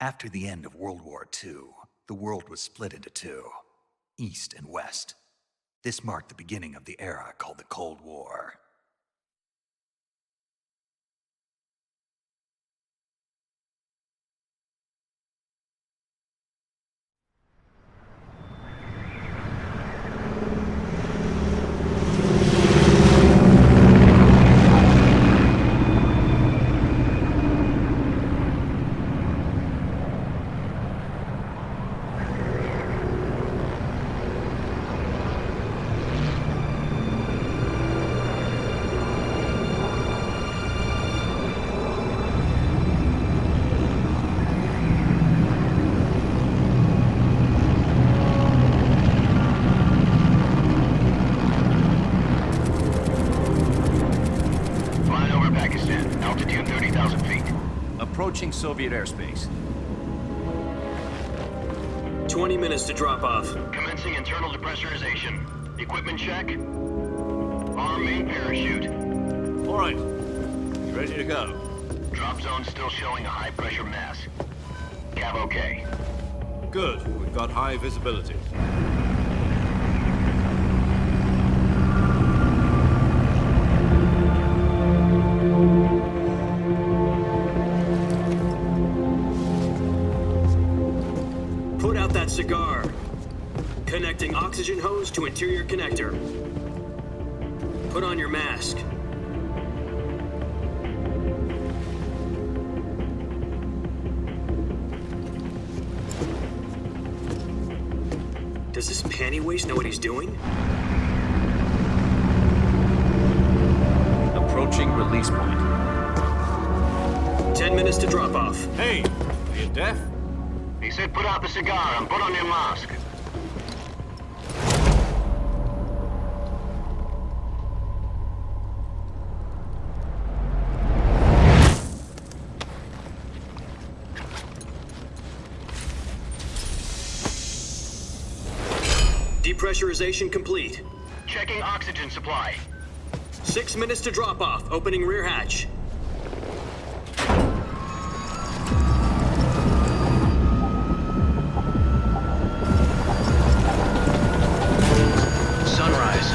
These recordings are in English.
After the end of World War II, the world was split into two, East and West. This marked the beginning of the era called the Cold War. Approaching Soviet airspace. 20 minutes to drop off. Commencing internal depressurization. Equipment check. Arm main parachute. All right. You ready to go? Drop zone still showing a high pressure mass. Cav okay. Good. We've got high visibility. Put out that cigar. Connecting oxygen hose to interior connector. Put on your mask. Does this panty waste know what he's doing? Approaching release point. 10 minutes to drop off. Hey, are you deaf? He said put out the cigar and put on your mask. Depressurization complete. Checking oxygen supply. 6 minutes to drop off. Opening rear hatch. Sunrise.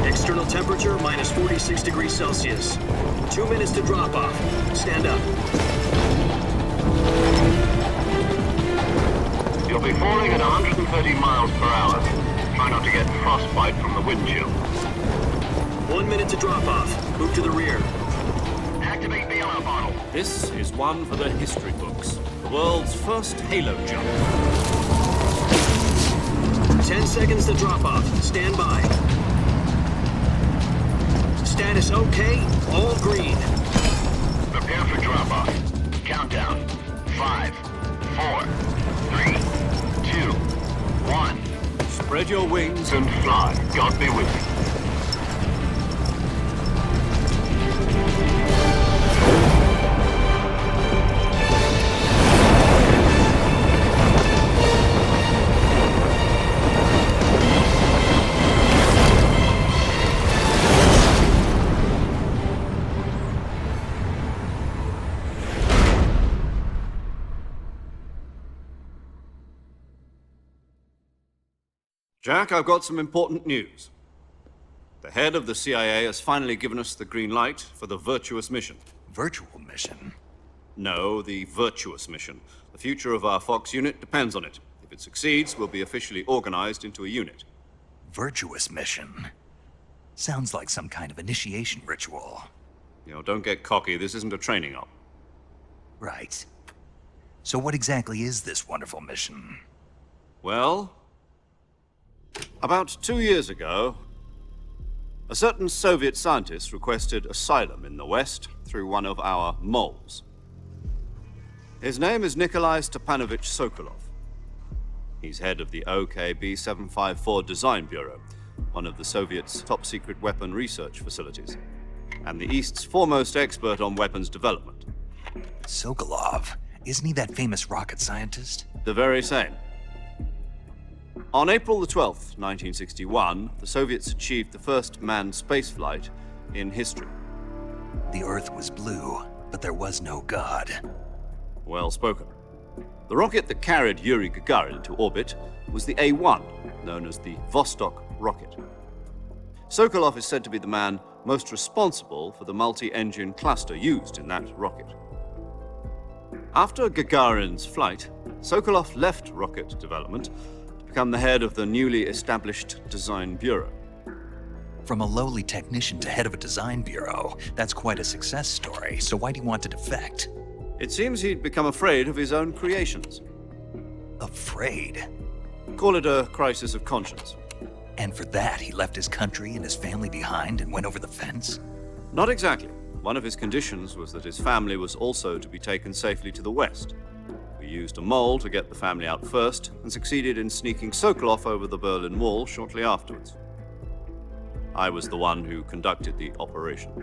External temperature minus 46 degrees Celsius. 2 minutes to drop off. Stand up. You'll be falling at 130 miles per hour. Try not to get frostbite from the wind chill. 1 minute to drop off. Move to the rear. Activate bailout bottle. This is one for the history books. The world's first halo jump. 10 seconds to drop off. Stand by. Status okay. All green. Prepare for drop-off. Countdown. 5, 4, 3, 2, 1. Spread your wings And fly. God be with you. Jack, I've got some important news. The head of the CIA has finally given us the green light for the virtuous mission. Virtual mission? No, the virtuous mission. The future of our Fox unit depends on it. If it succeeds, we'll be officially organized into a unit. Virtuous mission? Sounds like some kind of initiation ritual. You know, don't get cocky. This isn't a training op. Right. So what exactly is this wonderful mission? Well, about 2 years ago, a certain Soviet scientist requested asylum in the West through one of our moles. His name is Nikołaja Sokołowa. He's head of the OKB 754 Design Bureau, one of the Soviets' top-secret weapon research facilities, and the East's foremost expert on weapons development. Sokolov? Isn't he that famous rocket scientist? The very same. On April the 12th, 1961, the Soviets achieved the first manned spaceflight in history. The Earth was blue, but there was no God. Well spoken. The rocket that carried Yuri Gagarin into orbit was the A-1, known as the Vostok rocket. Sokolov is said to be the man most responsible for the multi-engine cluster used in that rocket. After Gagarin's flight, Sokolov left rocket development to become the head of the newly established Design Bureau. From a lowly technician to head of a design bureau, that's quite a success story, so why'd he want to defect? It seems he'd become afraid of his own creations. Afraid? Call it a crisis of conscience. And for that, he left his country and his family behind and went over the fence? Not exactly. One of his conditions was that his family was also to be taken safely to the west. We used a mole to get the family out first and succeeded in sneaking Sokolov over the Berlin Wall shortly afterwards. I was the one who conducted the operation.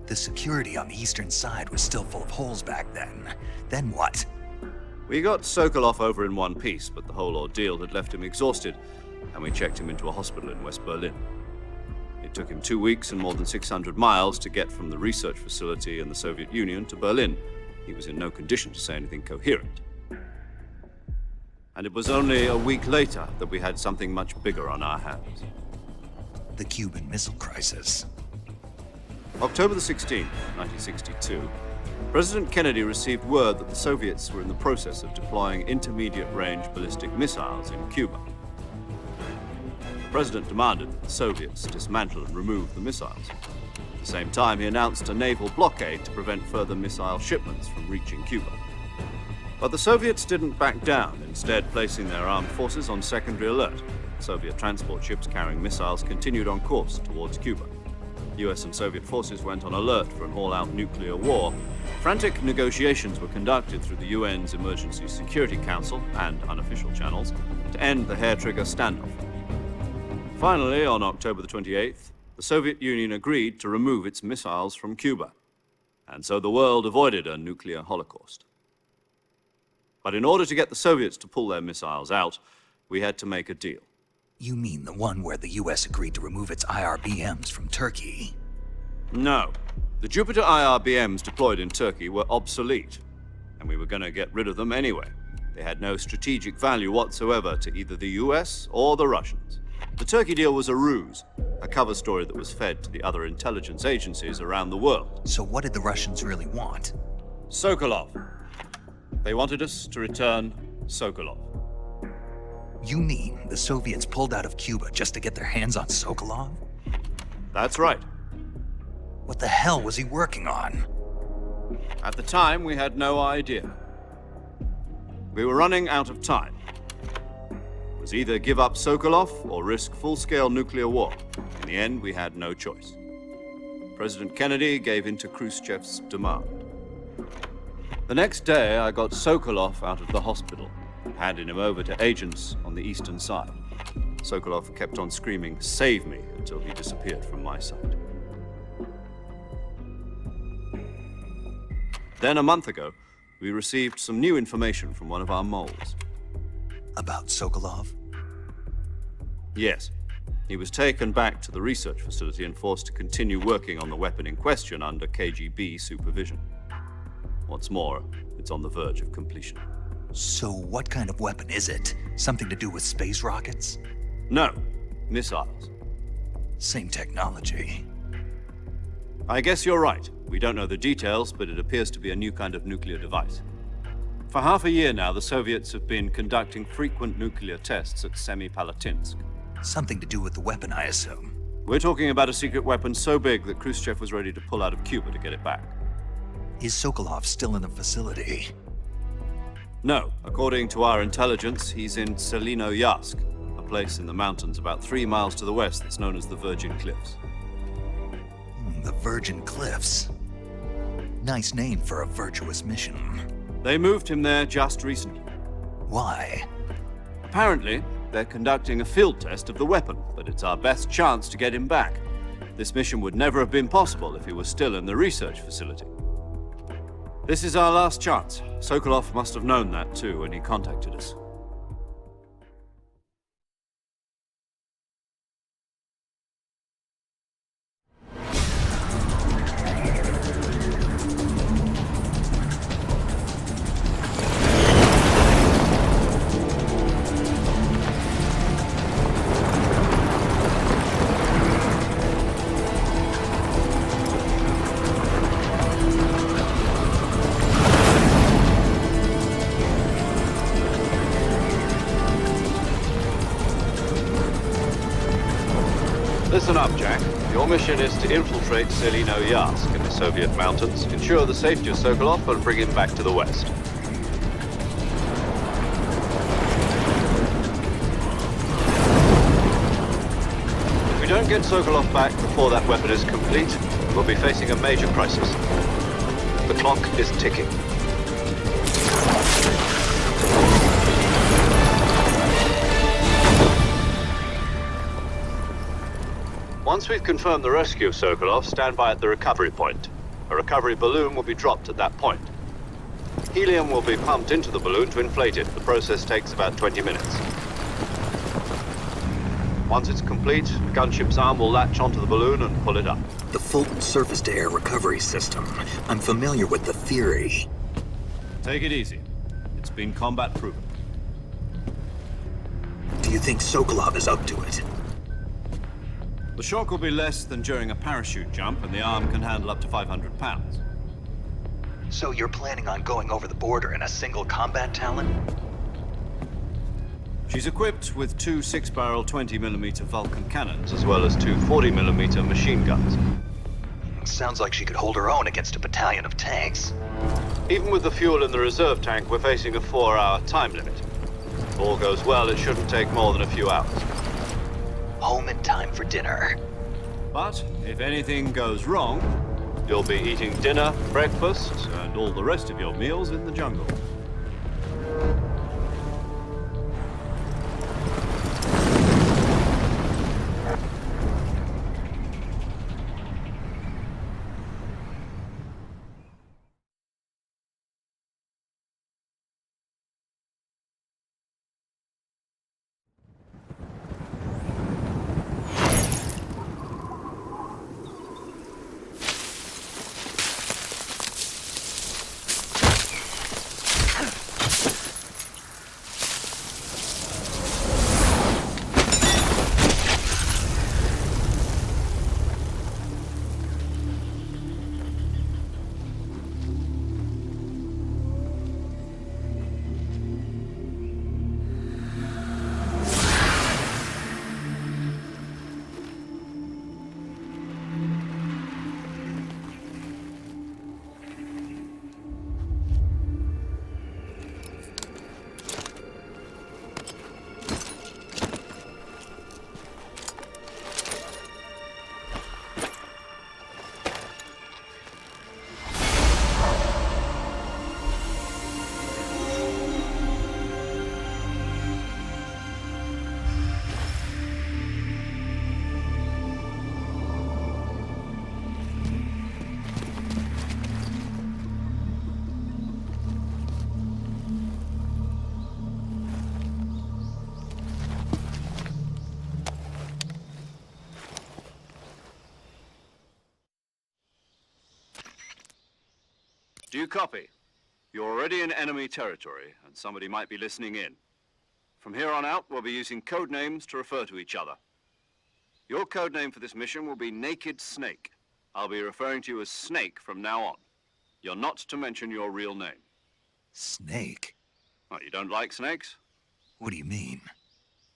The security on the eastern side was still full of holes back then. Then what? We got Sokolov over in one piece, but the whole ordeal had left him exhausted, and we checked him into a hospital in West Berlin. It took him 2 weeks and more than 600 miles to get from the research facility in the Soviet Union to Berlin. He was in no condition to say anything coherent. And it was only a week later that we had something much bigger on our hands. The Cuban Missile Crisis. October the 16th, 1962, President Kennedy received word that the Soviets were in the process of deploying intermediate-range ballistic missiles in Cuba. The President demanded that the Soviets dismantle and remove the missiles. At the same time, he announced a naval blockade to prevent further missile shipments from reaching Cuba. But the Soviets didn't back down, instead placing their armed forces on secondary alert. Soviet transport ships carrying missiles continued on course towards Cuba. US and Soviet forces went on alert for an all-out nuclear war. Frantic negotiations were conducted through the UN's Emergency Security Council and unofficial channels to end the hair-trigger standoff. Finally, on October the 28th, the Soviet Union agreed to remove its missiles from Cuba, and so the world avoided a nuclear holocaust. But in order to get the Soviets to pull their missiles out, we had to make a deal. You mean the one where the US agreed to remove its IRBMs from Turkey? No. The Jupiter IRBMs deployed in Turkey were obsolete, and we were going to get rid of them anyway. They had no strategic value whatsoever to either the US or the Russians. The Turkey deal was a ruse, a cover story that was fed to the other intelligence agencies around the world. So what did the Russians really want? Sokolov. They wanted us to return Sokolov. You mean the Soviets pulled out of Cuba just to get their hands on Sokolov? That's right. What the hell was he working on? At the time, we had no idea. We were running out of time. It was either give up Sokolov or risk full-scale nuclear war. In the end, we had no choice. President Kennedy gave in to Khrushchev's demand. The next day, I got Sokolov out of the hospital, handing him over to agents on the eastern side. Sokolov kept on screaming, "Save me," until he disappeared from my sight. Then a month ago, we received some new information from one of our moles. About Sokolov? Yes. He was taken back to the research facility and forced to continue working on the weapon in question under KGB supervision. What's more, it's on the verge of completion. So what kind of weapon is it? Something to do with space rockets? No, missiles. Same technology. I guess you're right. We don't know the details, but it appears to be a new kind of nuclear device. For half a year now, the Soviets have been conducting frequent nuclear tests at Semipalatinsk. Something to do with the weapon, I assume. We're talking about a secret weapon so big that Khrushchev was ready to pull out of Cuba to get it back. Is Sokolov still in the facility? No. According to our intelligence, he's in Selinoyarsk, a place in the mountains about 3 miles to the west that's known as the Virgin Cliffs. The Virgin Cliffs. Nice name for a virtuous mission. They moved him there just recently. Why? Apparently, they're conducting a field test of the weapon, but it's our best chance to get him back. This mission would never have been possible if he was still in the research facility. This is our last chance. Sokolov must have known that too when he contacted us. mission is to infiltrate Selino-Yask in the Soviet mountains, ensure the safety of Sokolov, and bring him back to the West. If we don't get Sokolov back before that weapon is complete, we'll be facing a major crisis. The clock is ticking. Once we've confirmed the rescue of Sokolov, stand by at the recovery point. A recovery balloon will be dropped at that point. Helium will be pumped into the balloon to inflate it. The process takes about 20 minutes. Once it's complete, the gunship's arm will latch onto the balloon and pull it up. The Fulton surface-to-air recovery system. I'm familiar with the theory. Take it easy. It's been combat-proven. Do you think Sokolov is up to it? The shock will be less than during a parachute jump, and the arm can handle up to 500 pounds. So you're planning on going over the border in a single combat Talon? She's equipped with two 6-barrel 20mm Vulcan cannons, as well as two 40mm machine guns. Sounds like she could hold her own against a battalion of tanks. Even with the fuel in the reserve tank, we're facing a 4-hour time limit. If all goes well, it shouldn't take more than a few hours. Home in time for dinner. But if anything goes wrong, you'll be eating dinner, breakfast, and all the rest of your meals in the jungle. Do you copy? You're already in enemy territory, and somebody might be listening in. From here on out, we'll be using code names to refer to each other. Your code name for this mission will be Naked Snake. I'll be referring to you as Snake from now on. You're not to mention your real name. Snake? Oh, you don't like snakes? What do you mean?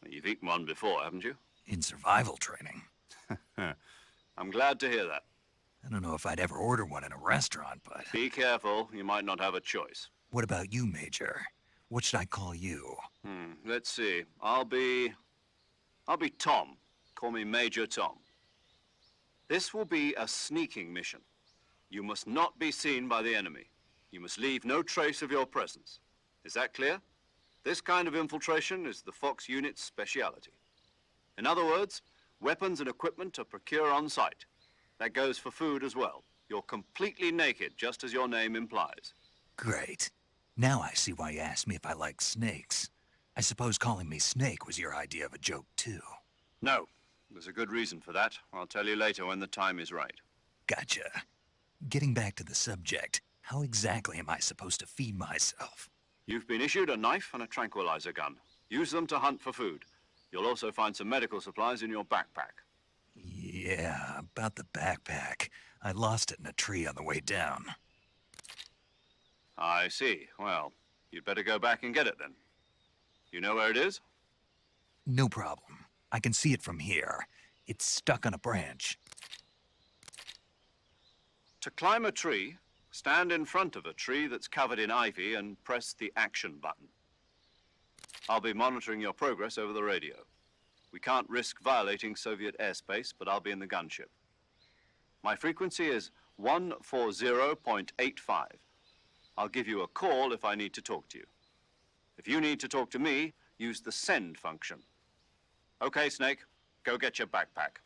Well, you've eaten one before, haven't you? In survival training. I'm glad to hear that. I don't know if I'd ever order one in a restaurant, but... Be careful, you might not have a choice. What about you, Major? What should I call you? Let's see. I'll be Tom. Call me Major Tom. This will be a sneaking mission. You must not be seen by the enemy. You must leave no trace of your presence. Is that clear? This kind of infiltration is the Fox unit's speciality. In other words, weapons and equipment are procured on site. That goes for food as well. You're completely naked, just as your name implies. Great. Now I see why you asked me if I like snakes. I suppose calling me Snake was your idea of a joke, too. No. There's a good reason for that. I'll tell you later when the time is right. Gotcha. Getting back to the subject, how exactly am I supposed to feed myself? You've been issued a knife and a tranquilizer gun. Use them to hunt for food. You'll also find some medical supplies in your backpack. Yeah, about the backpack. I lost it in a tree on the way down. I see. Well, you'd better go back and get it then. You know where it is? No problem. I can see it from here. It's stuck on a branch. To climb a tree, stand in front of a tree that's covered in ivy and press the action button. I'll be monitoring your progress over the radio. We can't risk violating Soviet airspace, but I'll be in the gunship. My frequency is 140.85. I'll give you a call if I need to talk to you. If you need to talk to me, use the send function. Okay, Snake, go get your backpack.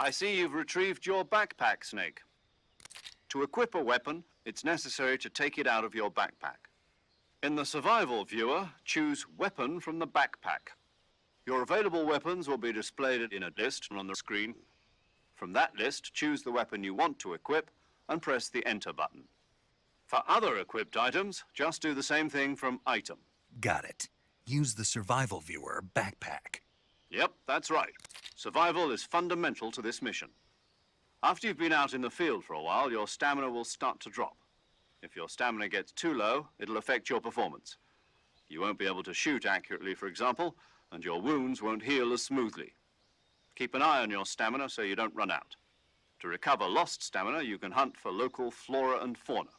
I see you've retrieved your backpack, Snake. To equip a weapon, it's necessary to take it out of your backpack. In the survival viewer, choose Weapon from the backpack. Your available weapons will be displayed in a list on the screen. From that list, choose the weapon you want to equip and press the Enter button. For other equipped items, just do the same thing from Item. Got it. Use the survival viewer backpack. Yep, that's right. Survival is fundamental to this mission. After you've been out in the field for a while, your stamina will start to drop. If your stamina gets too low, it'll affect your performance. You won't be able to shoot accurately, for example, and your wounds won't heal as smoothly. Keep an eye on your stamina so you don't run out. To recover lost stamina, you can hunt for local flora and fauna.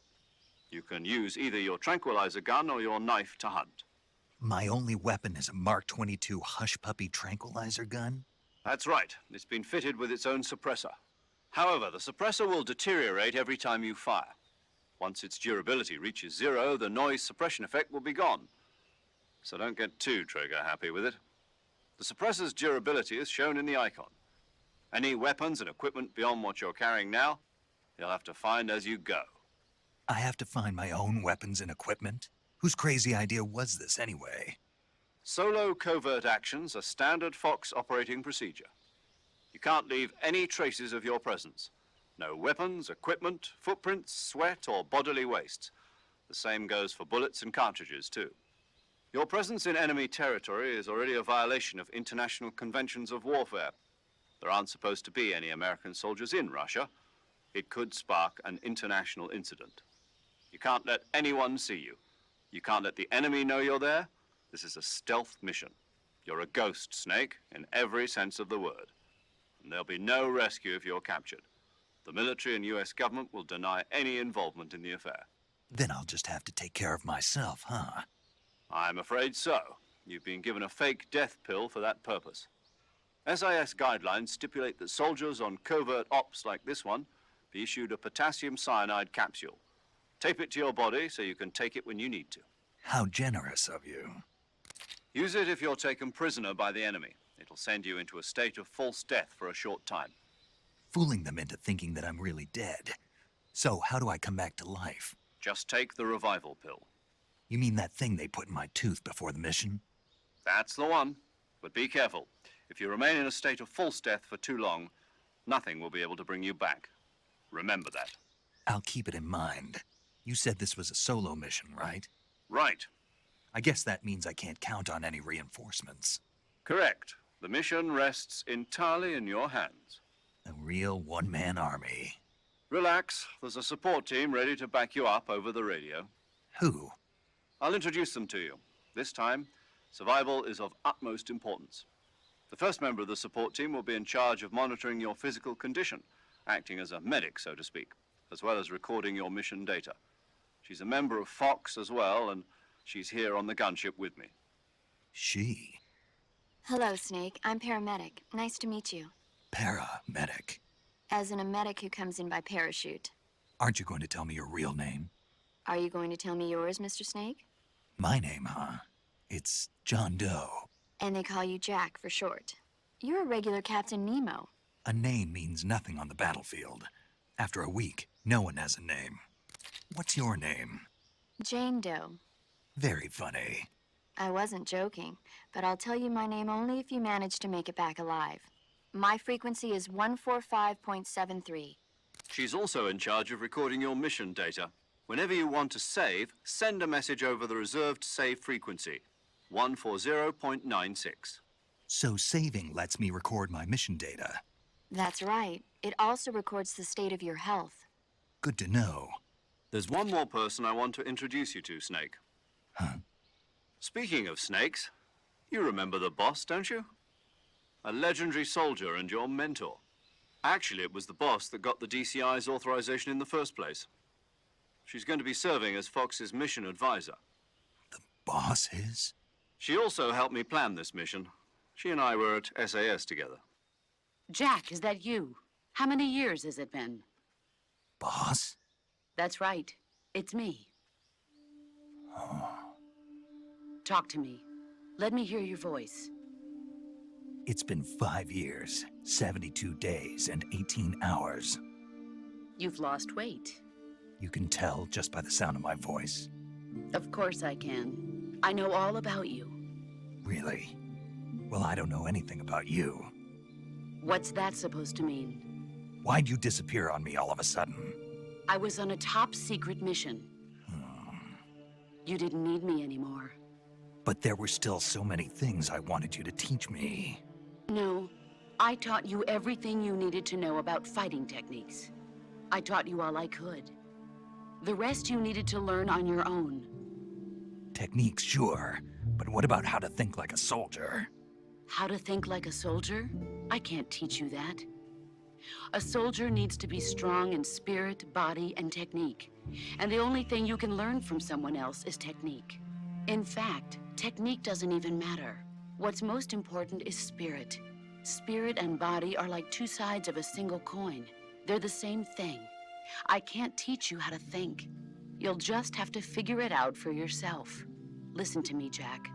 You can use either your tranquilizer gun or your knife to hunt. My only weapon is a Mark 22 Hush Puppy tranquilizer gun? That's right. It's been fitted with its own suppressor. However, the suppressor will deteriorate every time you fire. Once its durability reaches 0, the noise suppression effect will be gone. So don't get too trigger happy with it. The suppressor's durability is shown in the icon. Any weapons and equipment beyond what you're carrying now, you'll have to find as you go. I have to find my own weapons and equipment? Whose crazy idea was this anyway? Solo covert actions are standard Fox operating procedure. You can't leave any traces of your presence. No weapons, equipment, footprints, sweat, or bodily waste. The same goes for bullets and cartridges, too. Your presence in enemy territory is already a violation of international conventions of warfare. There aren't supposed to be any American soldiers in Russia. It could spark an international incident. You can't let anyone see you. You can't let the enemy know you're there. This is a stealth mission. You're a ghost, Snake, in every sense of the word. And there'll be no rescue if you're captured. The military and US government will deny any involvement in the affair. Then I'll just have to take care of myself, huh? I'm afraid so. You've been given a fake death pill for that purpose. SIS guidelines stipulate that soldiers on covert ops like this one be issued a potassium cyanide capsule. Tape it to your body so you can take it when you need to. How generous of you. Use it if you're taken prisoner by the enemy. It'll send you into a state of false death for a short time. Fooling them into thinking that I'm really dead. So how do I come back to life? Just take the revival pill. You mean that thing they put in my tooth before the mission? That's the one. But be careful. If you remain in a state of false death for too long, nothing will be able to bring you back. Remember that. I'll keep it in mind. You said this was a solo mission, right? Right. I guess that means I can't count on any reinforcements. Correct. The mission rests entirely in your hands. A real one-man army. Relax. There's a support team ready to back you up over the radio. Who? I'll introduce them to you. This time, survival is of utmost importance. The first member of the support team will be in charge of monitoring your physical condition, acting as a medic, so to speak, as well as recording your mission data. She's a member of Fox as well, and she's here on the gunship with me. She? Hello, Snake. I'm paramedic. Nice to meet you. Paramedic. As in a medic who comes in by parachute. Aren't you going to tell me your real name? Are you going to tell me yours, Mr. Snake? My name, huh? It's John Doe. And they call you Jack for short. You're a regular Captain Nemo. A name means nothing on the battlefield. After a week, no one has a name. What's your name? Jane Doe. Very funny. I wasn't joking, but I'll tell you my name only if you manage to make it back alive. My frequency is 145.73. She's also in charge of recording your mission data. Whenever you want to save, send a message over the reserved save frequency, 140.96. So saving lets me record my mission data. That's right. It also records the state of your health. Good to know. There's one more person I want to introduce you to, Snake. Huh? Speaking of snakes, you remember the boss, don't you? A legendary soldier and your mentor. Actually, it was the boss that got the DCI's authorization in the first place. She's going to be serving as Fox's mission advisor. The boss is? She also helped me plan this mission. She and I were at SAS together. Jack, is that you? How many years has it been? Boss? That's right. It's me. Talk to me. Let me hear your voice. It's been 5 years, 72 days, and 18 hours. You've lost weight. You can tell just by the sound of my voice. Of course I can. I know all about you. Really? Well, I don't know anything about you. What's that supposed to mean? Why'd you disappear on me all of a sudden? I was on a top secret mission. You didn't need me anymore. But there were still so many things I wanted you to teach me. No, I taught you everything you needed to know about fighting techniques. I taught you all I could. The rest you needed to learn on your own. Techniques, sure. But what about how to think like a soldier? How to think like a soldier? I can't teach you that. A soldier needs to be strong in spirit, body, and technique. And the only thing you can learn from someone else is technique. In fact, technique doesn't even matter. What's most important is spirit. Spirit and body are like two sides of a single coin. They're the same thing. I can't teach you how to think. You'll just have to figure it out for yourself. Listen to me, Jack.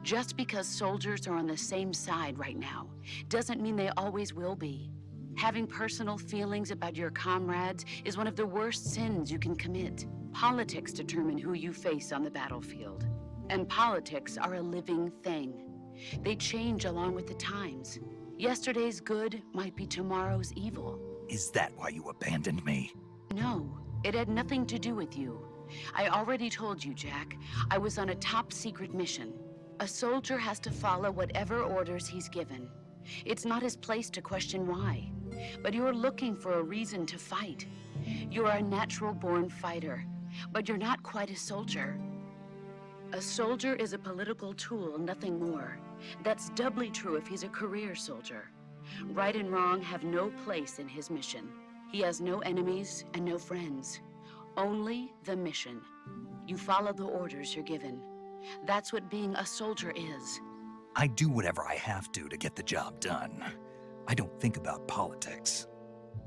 Just because soldiers are on the same side right now doesn't mean they always will be. Having personal feelings about your comrades is one of the worst sins you can commit. Politics determine who you face on the battlefield. And politics are a living thing. They change along with the times. Yesterday's good might be tomorrow's evil. Is that why you abandoned me? No, it had nothing to do with you. I already told you, Jack. I was on a top secret mission. A soldier has to follow whatever orders he's given. It's not his place to question why. But you're looking for a reason to fight. You're a natural-born fighter, but you're not quite a soldier. A soldier is a political tool, nothing more. That's doubly true if he's a career soldier. Right and wrong have no place in his mission. He has no enemies and no friends. Only the mission. You follow the orders you're given. That's what being a soldier is. I do whatever I have to get the job done. I don't think about politics.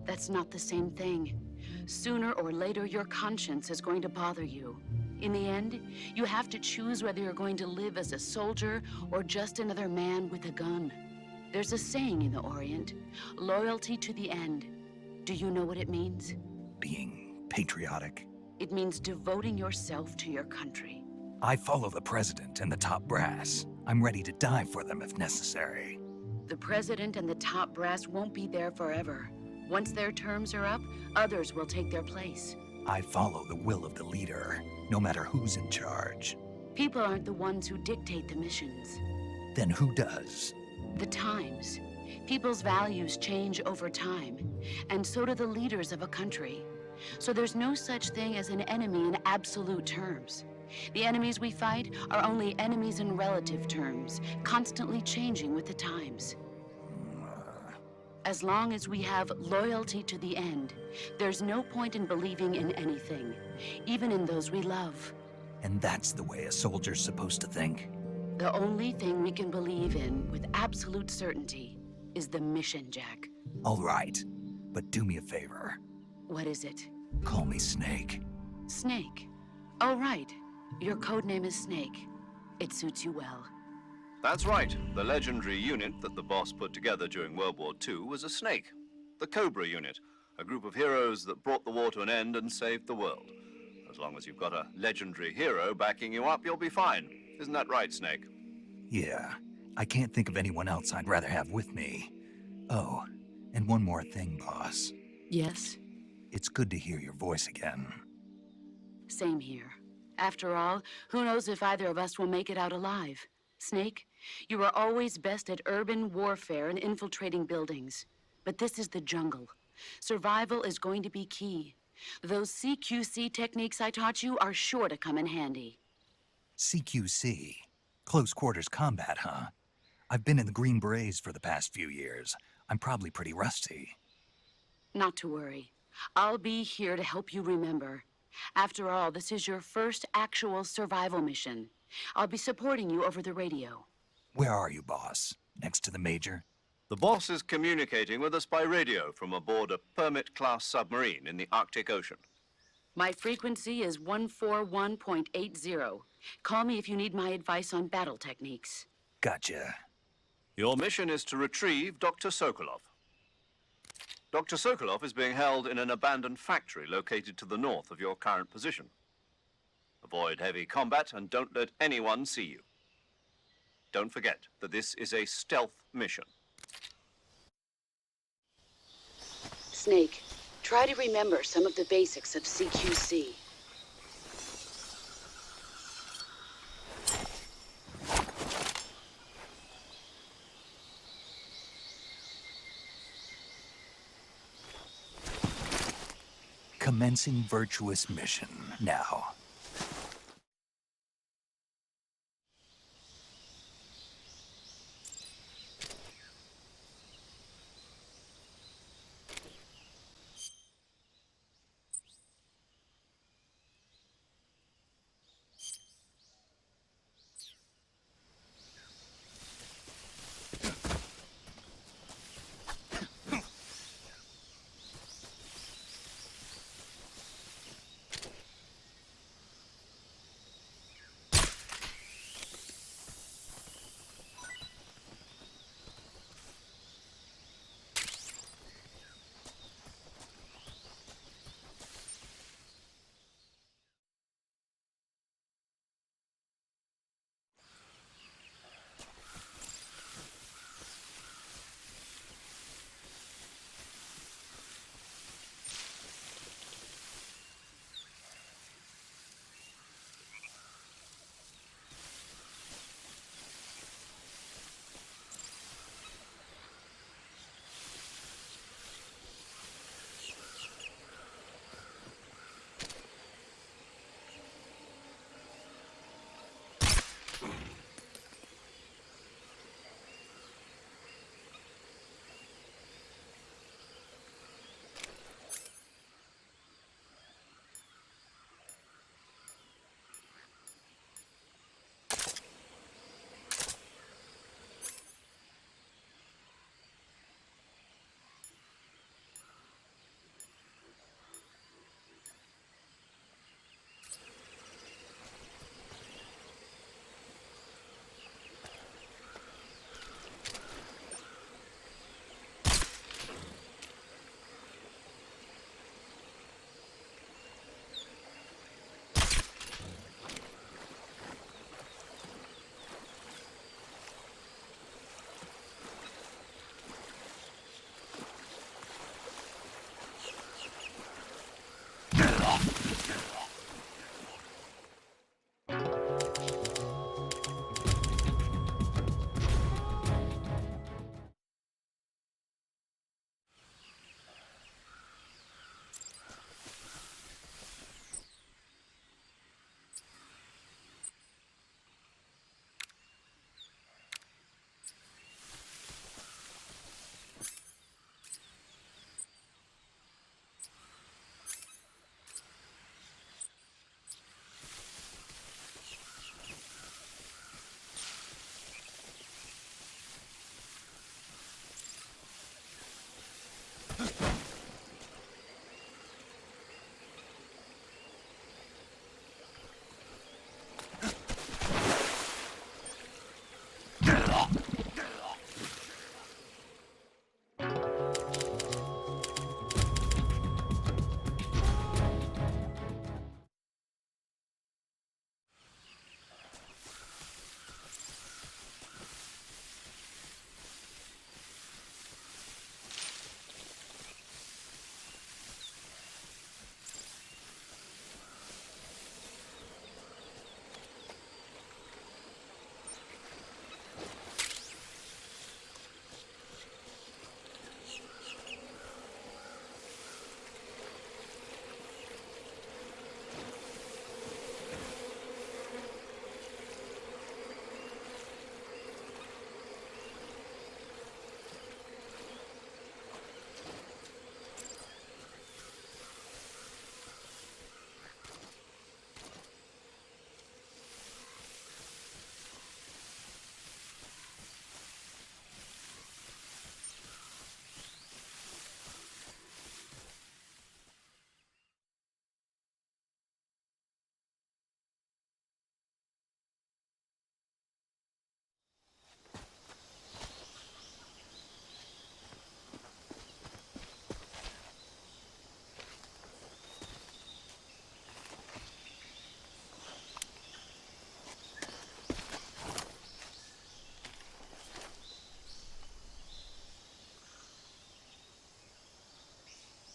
That's not the same thing. Sooner or later, your conscience is going to bother you. In the end, you have to choose whether you're going to live as a soldier or just another man with a gun. There's a saying in the Orient, loyalty to the end. Do you know what it means? Being patriotic. It means devoting yourself to your country. I follow the president and the top brass. I'm ready to die for them if necessary. The president and the top brass won't be there forever. Once their terms are up, others will take their place. I follow the will of the leader, no matter who's in charge. People aren't the ones who dictate the missions. Then who does? The times. People's values change over time, and so do the leaders of a country. So there's no such thing as an enemy in absolute terms. The enemies we fight are only enemies in relative terms, constantly changing with the times. As long as we have loyalty to the end, there's no point in believing in anything, even in those we love. And that's the way a soldier's supposed to think? The only thing we can believe in with absolute certainty is the mission, Jack. All right, but do me a favor. What is it? Call me Snake. Snake. Oh, right. Your code name is Snake. It suits you well. That's right. The legendary unit that the boss put together during World War II was a snake. The Cobra unit, a group of heroes that brought the war to an end and saved the world. As long as you've got a legendary hero backing you up, you'll be fine. Isn't that right, Snake? Yeah, I can't think of anyone else I'd rather have with me. Oh, and one more thing, boss. Yes? It's good to hear your voice again. Same here. After all, who knows if either of us will make it out alive? Snake, you were always best at urban warfare and infiltrating buildings. But this is the jungle. Survival is going to be key. Those CQC techniques I taught you are sure to come in handy. CQC? Close quarters combat, huh? I've been in the Green Berets for the past few years. I'm probably pretty rusty. Not to worry. I'll be here to help you remember. After all, this is your first actual survival mission. I'll be supporting you over the radio. Where are you, boss? Next to the Major? The boss is communicating with us by radio from aboard a Permit-class submarine in the Arctic Ocean. My frequency is 141.80. Call me if you need my advice on battle techniques. Gotcha. Your mission is to retrieve Dr. Sokolov. Dr. Sokolov is being held in an abandoned factory located to the north of your current position. Avoid heavy combat and don't let anyone see you. Don't forget that this is a stealth mission. Snake, try to remember some of the basics of CQC. Commencing virtuous mission now.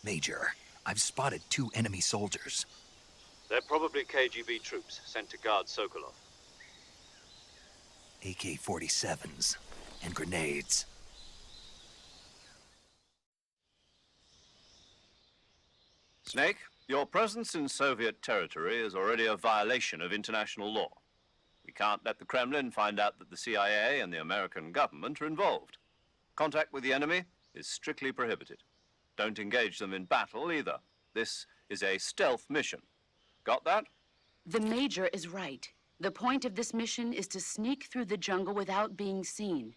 Major, I've spotted 2 enemy soldiers. They're probably KGB troops sent to guard Sokolov. AK-47s and grenades. Snake, your presence in Soviet territory is already a violation of international law. We can't let the Kremlin find out that the CIA and the American government are involved. Contact with the enemy is strictly prohibited. Don't engage them in battle either. This is a stealth mission. Got that? The Major is right. The point of this mission is to sneak through the jungle without being seen.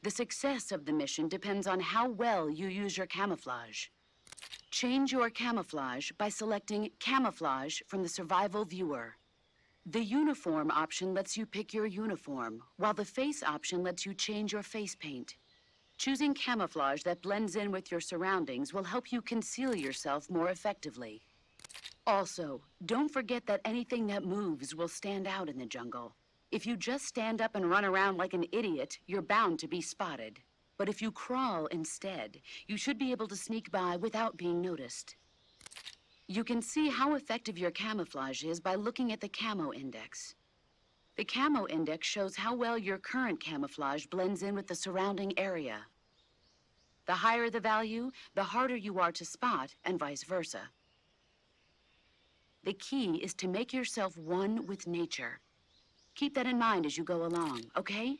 The success of the mission depends on how well you use your camouflage. Change your camouflage by selecting Camouflage from the Survival Viewer. The Uniform option lets you pick your uniform, while the Face option lets you change your face paint. Choosing camouflage that blends in with your surroundings will help you conceal yourself more effectively. Also, don't forget that anything that moves will stand out in the jungle. If you just stand up and run around like an idiot, you're bound to be spotted. But if you crawl instead, you should be able to sneak by without being noticed. You can see how effective your camouflage is by looking at the camo index. The camo index shows how well your current camouflage blends in with the surrounding area. The higher the value, the harder you are to spot, and vice versa. The key is to make yourself one with nature. Keep that in mind as you go along, okay?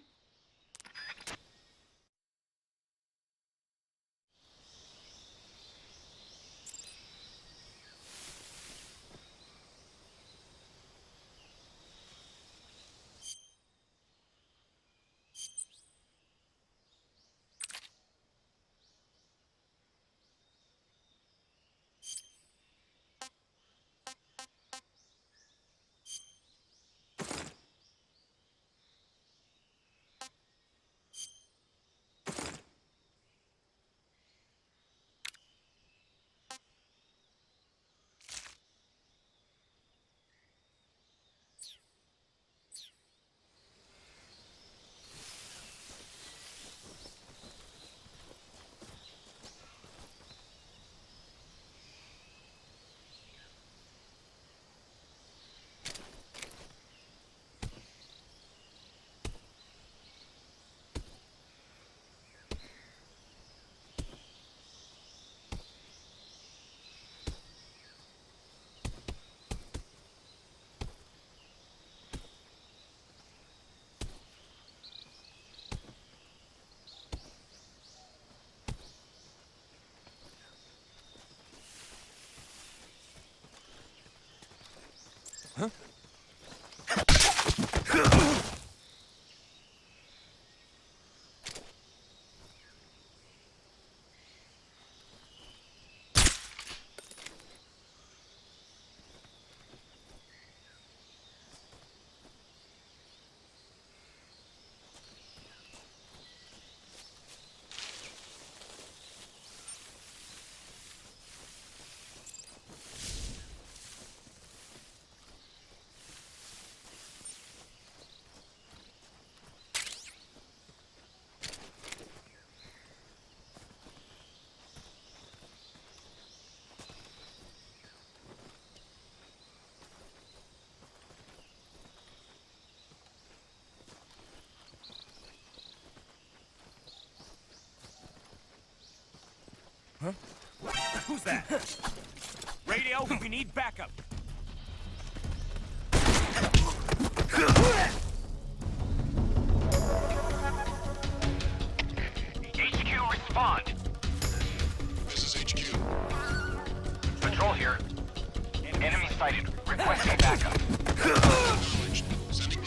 Huh? Who's that? Radio, we need backup. HQ, respond. This is HQ. Patrol here. Enemy sighted. Requesting backup. Acknowledged. Sending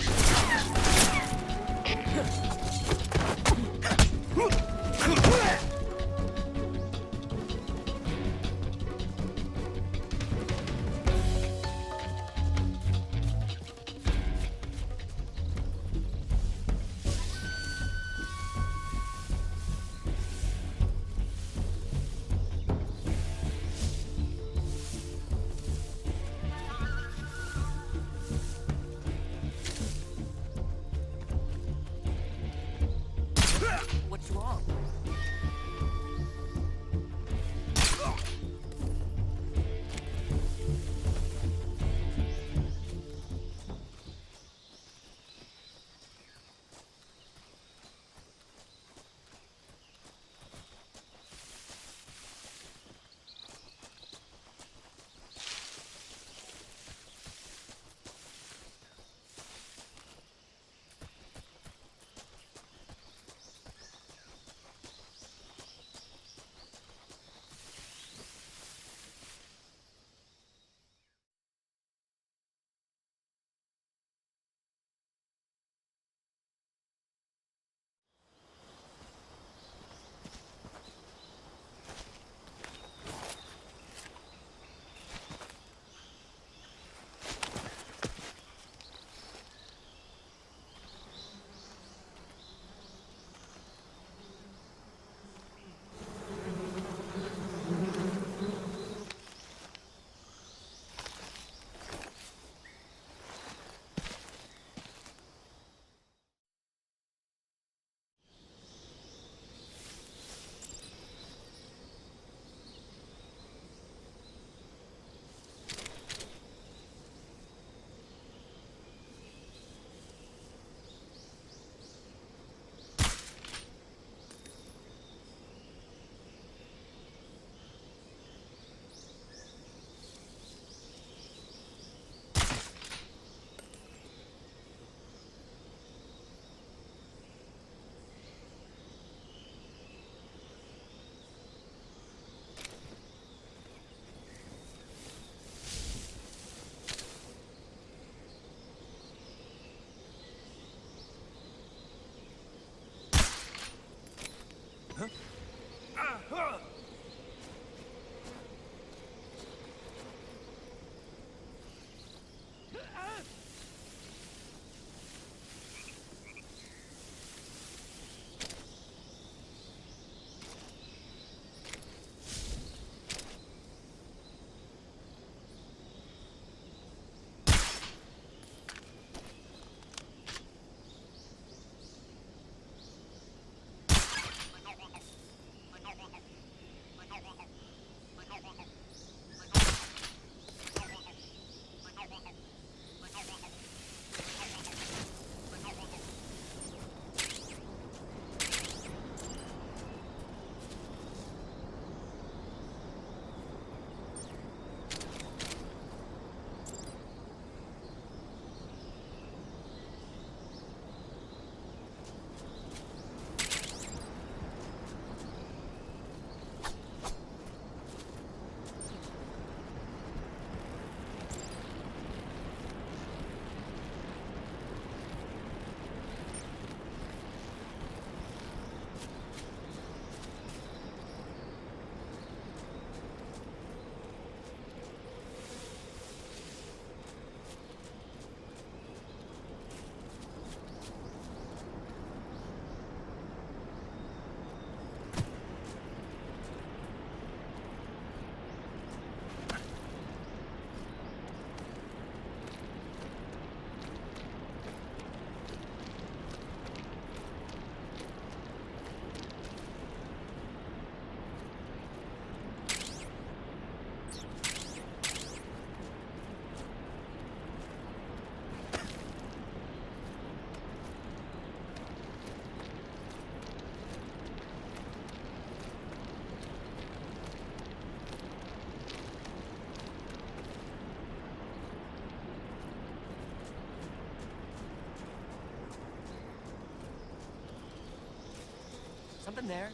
I'm there.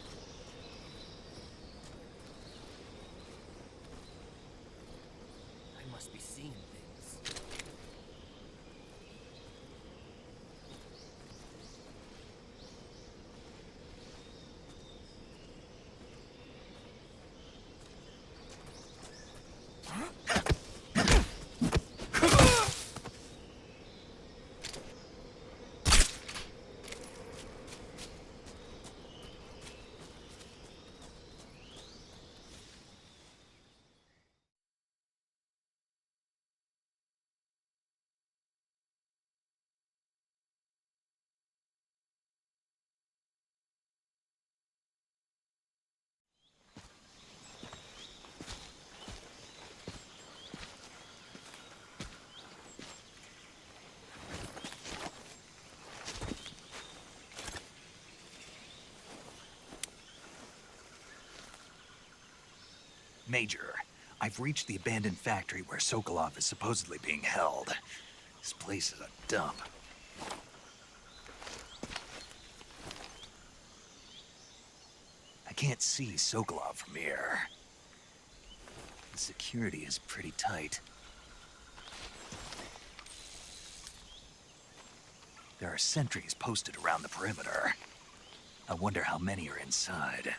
I must be seeing things. Major, I've reached the abandoned factory where Sokolov is supposedly being held. This place is a dump. I can't see Sokolov from here. The security is pretty tight. There are sentries posted around the perimeter. I wonder how many are inside.